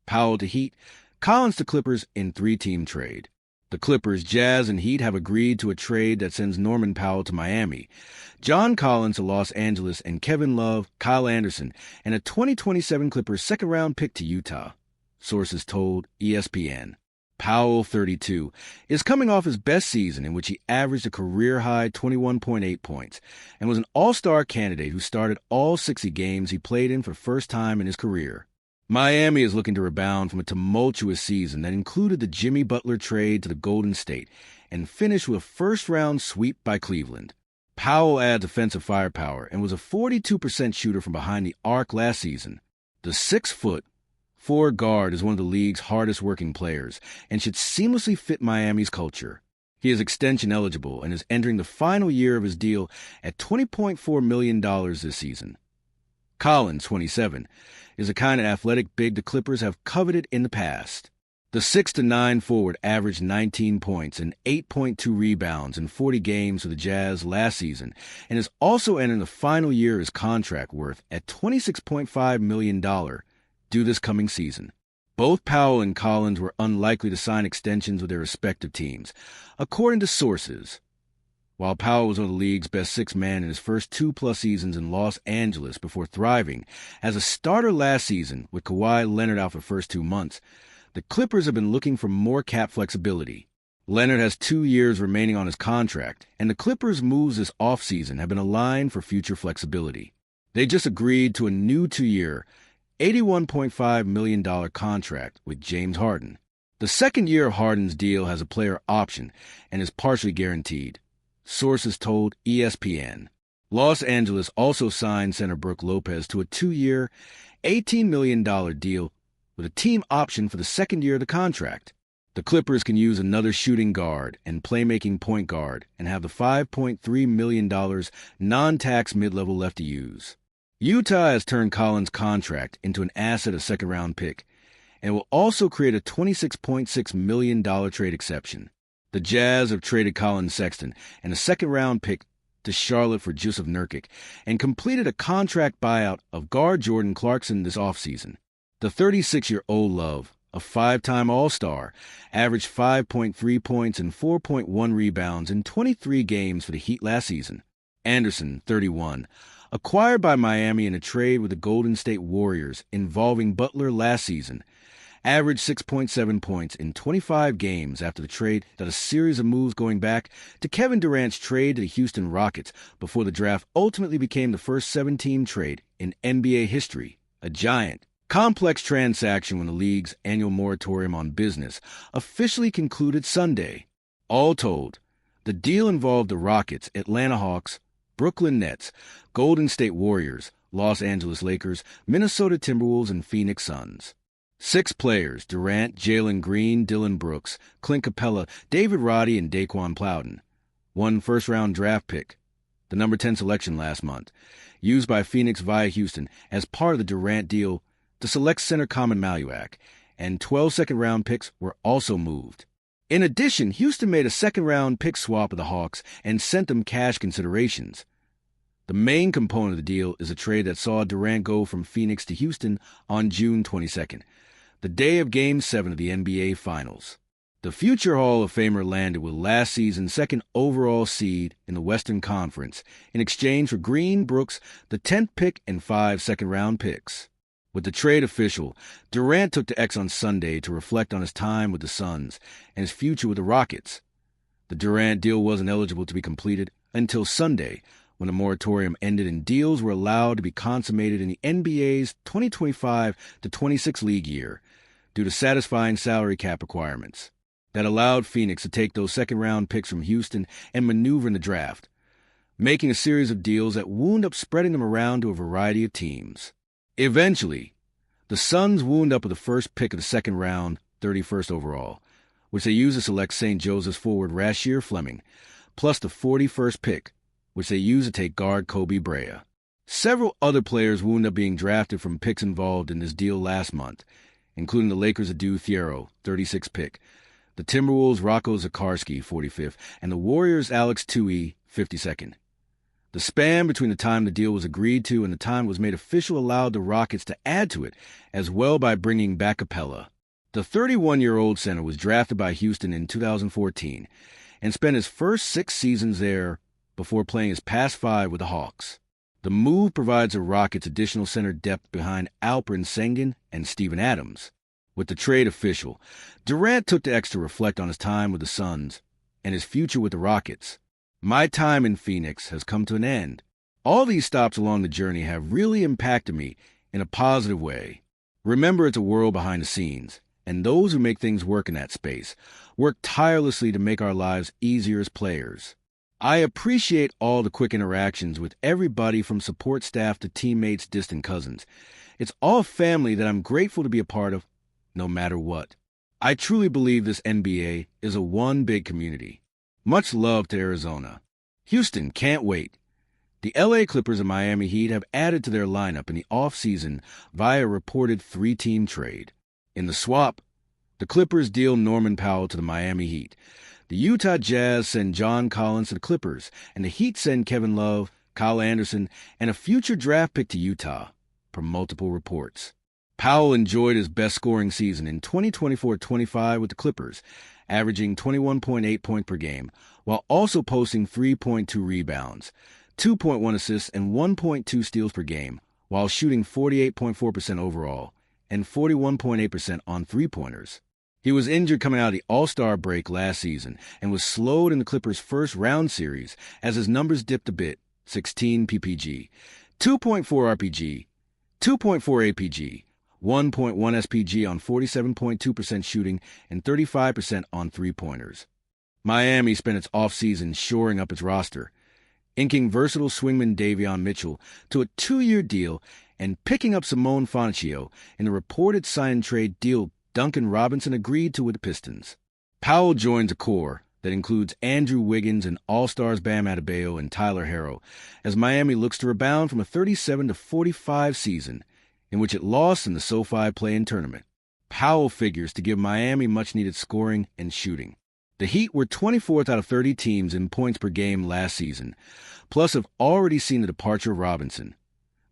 Powell to Heat, Collins to Clippers in three-team trade. The Clippers, Jazz, and Heat have agreed to a trade that sends Norman Powell to Miami, John Collins to Los Angeles, and Kevin Love, Kyle Anderson, and a 2027 Clippers second-round pick to Utah. Sources told ESPN. Powell, 32, is coming off his best season in which he averaged a career-high 21.8 points and was an all-star candidate who started all 60 games he played in for the first time in his career. Miami is looking to rebound from a tumultuous season that included the Jimmy Butler trade to the Golden State and finished with a first-round sweep by Cleveland. Powell adds offensive firepower and was a 42% shooter from behind the arc last season. The 6'4" guard is one of the league's hardest-working players and should seamlessly fit Miami's culture. He is extension eligible and is entering the final year of his deal at $20.4 million this season. Collins, 27, is the kind of athletic big the Clippers have coveted in the past. The 6'9" forward averaged 19 points and 8.2 rebounds in 40 games for the Jazz last season and is also entering the final year of his contract worth at $26.5 million due this coming season. Both Powell and Collins were unlikely to sign extensions with their respective teams, according to sources. While Powell was one of the league's best sixth man in his first 2+ seasons in Los Angeles before thriving as a starter last season with Kawhi Leonard out for the first 2 months, the Clippers have been looking for more cap flexibility. Leonard has 2 years remaining on his contract, and the Clippers' moves this offseason have been aligned for future flexibility. They just agreed to a new 2-year, $81.5 million contract with James Harden. The second year of Harden's deal has a player option and is partially guaranteed. Sources told ESPN. Los Angeles also signed center Brook Lopez to a 2-year, $18 million deal with a team option for the second year of the contract. The Clippers can use another shooting guard and playmaking point guard and have the $5.3 million non-tax mid-level left to use. Utah has turned Collins' contract into an asset of second-round pick and will also create a $26.6 million trade exception. The Jazz have traded Colin Sexton and a second-round pick to Charlotte for Jusuf Nurkic and completed a contract buyout of guard Jordan Clarkson this offseason. The 36-year-old Love, a 5-time All-Star, averaged 5.3 points and 4.1 rebounds in 23 games for the Heat last season. Anderson, 31, acquired by Miami in a trade with the Golden State Warriors involving Butler last season, averaged 6.7 points in 25 games after the trade that a series of moves going back to Kevin Durant's trade to the Houston Rockets before the draft ultimately became the first 7-team trade in NBA history, a giant, complex transaction when the league's annual moratorium on business officially concluded Sunday. All told, the deal involved the Rockets, Atlanta Hawks, Brooklyn Nets, Golden State Warriors, Los Angeles Lakers, Minnesota Timberwolves, and Phoenix Suns. 6 players, Durant, Jalen Green, Dillon Brooks, Clint Capella, David Roddy, and Daquan Plowden. 1 first-round draft pick, the number 10 selection last month, used by Phoenix via Houston as part of the Durant deal to select center Common Maluak, and 12 second-round picks were also moved. In addition, Houston made a second-round pick swap with the Hawks and sent them cash considerations. The main component of the deal is a trade that saw Durant go from Phoenix to Houston on June 22nd, the day of Game 7 of the NBA Finals. The future Hall of Famer landed with last season's second overall seed in the Western Conference in exchange for Green, Brooks, the 10th pick, and 5 second-round picks. With the trade official, Durant took to X on Sunday to reflect on his time with the Suns and his future with the Rockets. The Durant deal wasn't eligible to be completed until Sunday, when the moratorium ended and deals were allowed to be consummated in the NBA's 2025-26 league year due to satisfying salary cap requirements that allowed Phoenix to take those second-round picks from Houston and maneuver in the draft, making a series of deals that wound up spreading them around to a variety of teams. Eventually, the Suns wound up with the first pick of the second round, 31st overall, which they used to select St. Joseph's forward Rasheer Fleming, plus the 41st pick, which they used to take guard Kobe Brea. Several other players wound up being drafted from picks involved in this deal last month, including the Lakers' Adu Thiero, 36th pick, the Timberwolves' Rocco Zakarsky, 45th, and the Warriors' Alex Tui, 52nd. The span between the time the deal was agreed to and the time it was made official allowed the Rockets to add to it as well by bringing back Capella. The 31-year-old center was drafted by Houston in 2014 and spent his first 6 seasons there before playing his past 5 with the Hawks. The move provides the Rockets additional center depth behind Alperen Sengun and Steven Adams. With the trade official, Durant took the X to reflect on his time with the Suns and his future with the Rockets. My time in Phoenix has come to an end. All these stops along the journey have really impacted me in a positive way. Remember, it's a world behind the scenes, and those who make things work in that space work tirelessly to make our lives easier as players. I appreciate all the quick interactions with everybody from support staff to teammates, distant cousins. It's all family that I'm grateful to be a part of, no matter what. I truly believe this NBA is a one big community. Much love to Arizona. Houston can't wait. The LA Clippers and Miami Heat have added to their lineup in the offseason via a reported 3-team trade. In the swap, the Clippers deal Norman Powell to the Miami Heat. The Utah Jazz send John Collins to the Clippers, and the Heat send Kevin Love, Kyle Anderson, and a future draft pick to Utah, per multiple reports. Powell enjoyed his best scoring season in 2024-25 with the Clippers, averaging 21.8 points per game, while also posting 3.2 rebounds, 2.1 assists, and 1.2 steals per game, while shooting 48.4% overall and 41.8% on three-pointers. He was injured coming out of the All-Star break last season and was slowed in the Clippers' first round series as his numbers dipped a bit, 16 PPG, 2.4 RPG, 2.4 APG, 1.1 SPG on 47.2% shooting and 35% on three-pointers. Miami spent its offseason shoring up its roster, inking versatile swingman Davion Mitchell to a 2-year deal and picking up Simone Fontecchio in the reported sign-and-trade deal Duncan Robinson agreed to with the Pistons. Powell joins a core that includes Andrew Wiggins and All-Stars Bam Adebayo and Tyler Herro as Miami looks to rebound from a 37-45 season in which it lost in the SoFi play-in tournament. Powell figures to give Miami much-needed scoring and shooting. The Heat were 24th out of 30 teams in points per game last season, plus have already seen the departure of Robinson,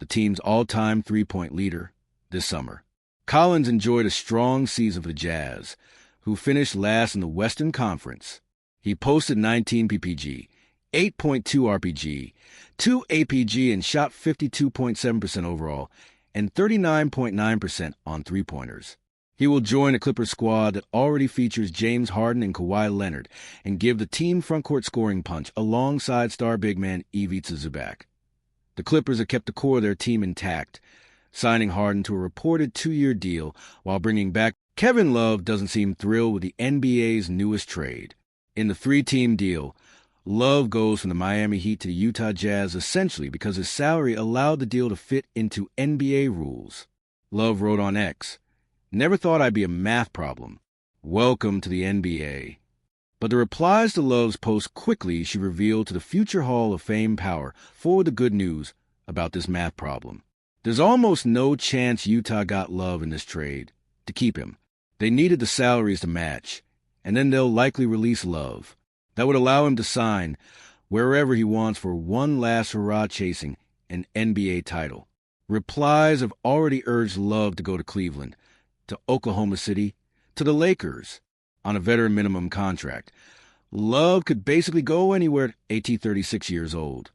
the team's all-time three-point leader, this summer. Collins enjoyed a strong season for the Jazz, who finished last in the Western Conference. He posted 19 PPG, 8.2 RPG, 2 APG, and shot 52.7% overall and 39.9% on three-pointers. He will join a Clippers squad that already features James Harden and Kawhi Leonard and give the team frontcourt scoring punch alongside star big man Ivica Zubac. The Clippers have kept the core of their team intact, signing Harden to a reported 2-year deal while bringing back Kevin Love doesn't seem thrilled with the NBA's newest trade. In the 3-team deal, Love goes from the Miami Heat to the Utah Jazz essentially because his salary allowed the deal to fit into NBA rules. Love wrote on X, "Never thought I'd be a math problem. Welcome to the NBA." But the replies to Love's post quickly she revealed to the future Hall of Fame power forward the good news about this math problem. There's almost no chance Utah got Love in this trade to keep him. They needed the salaries to match, and then they'll likely release Love. That would allow him to sign wherever he wants for one last hurrah chasing an NBA title. Replies have already urged Love to go to Cleveland, to Oklahoma City, to the Lakers on a veteran minimum contract. Love could basically go anywhere at 36 years old.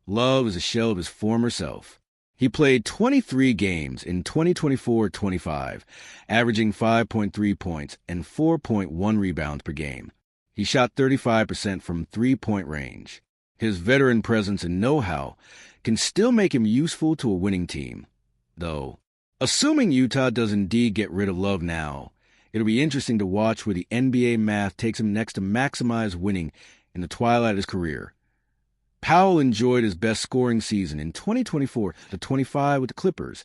Love is a shell of his former self. He played 23 games in 2024-25, averaging 5.3 points and 4.1 rebounds per game. He shot 35% from three-point range. His veteran presence and know-how can still make him useful to a winning team. Though, assuming Utah does indeed get rid of Love now, it'll be interesting to watch where the NBA math takes him next to maximize winning in the twilight of his career. Powell enjoyed his best scoring season in 2024-25 with the Clippers,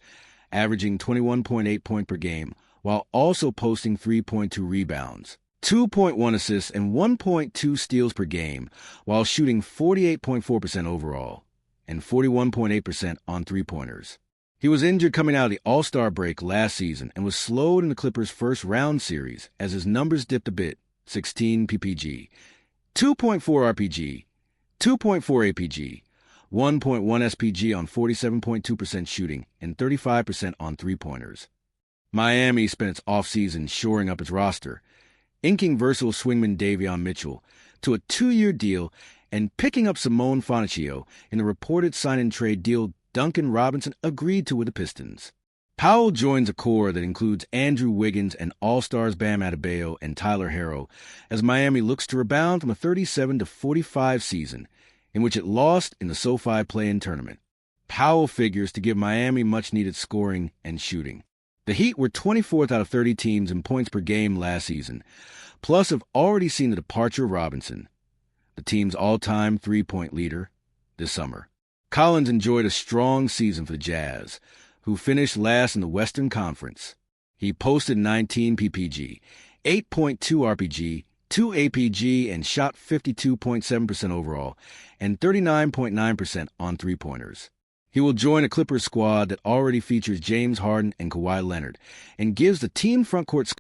averaging 21.8 points per game, while also posting 3.2 rebounds, 2.1 assists, and 1.2 steals per game, while shooting 48.4% overall and 41.8% on three-pointers. He was injured coming out of the All-Star break last season and was slowed in the Clippers' first round series as his numbers dipped a bit, 16 PPG, 2.4 RPG, 2.4 APG, 1.1 SPG on 47.2% shooting, and 35% on three-pointers. Miami spent its offseason shoring up its roster, inking versatile swingman Davion Mitchell to a 2-year deal and picking up Simone Fontecchio in the reported sign-and-trade deal Duncan Robinson agreed to with the Pistons. Powell joins a core that includes Andrew Wiggins and All-Stars Bam Adebayo and Tyler Herro as Miami looks to rebound from a 37-45 season in which it lost in the SoFi play-in tournament. Powell figures to give Miami much-needed scoring and shooting. The Heat were 24th out of 30 teams in points per game last season, plus have already seen the departure of Robinson, the team's all-time three-point leader, this summer. Collins enjoyed a strong season for the Jazz, who finished last in the Western Conference. He posted 19 PPG, 8.2 RPG, 2 APG, and shot 52.7% overall, and 39.9% on three-pointers. He will join a Clippers squad that already features James Harden and Kawhi Leonard, and gives the team frontcourt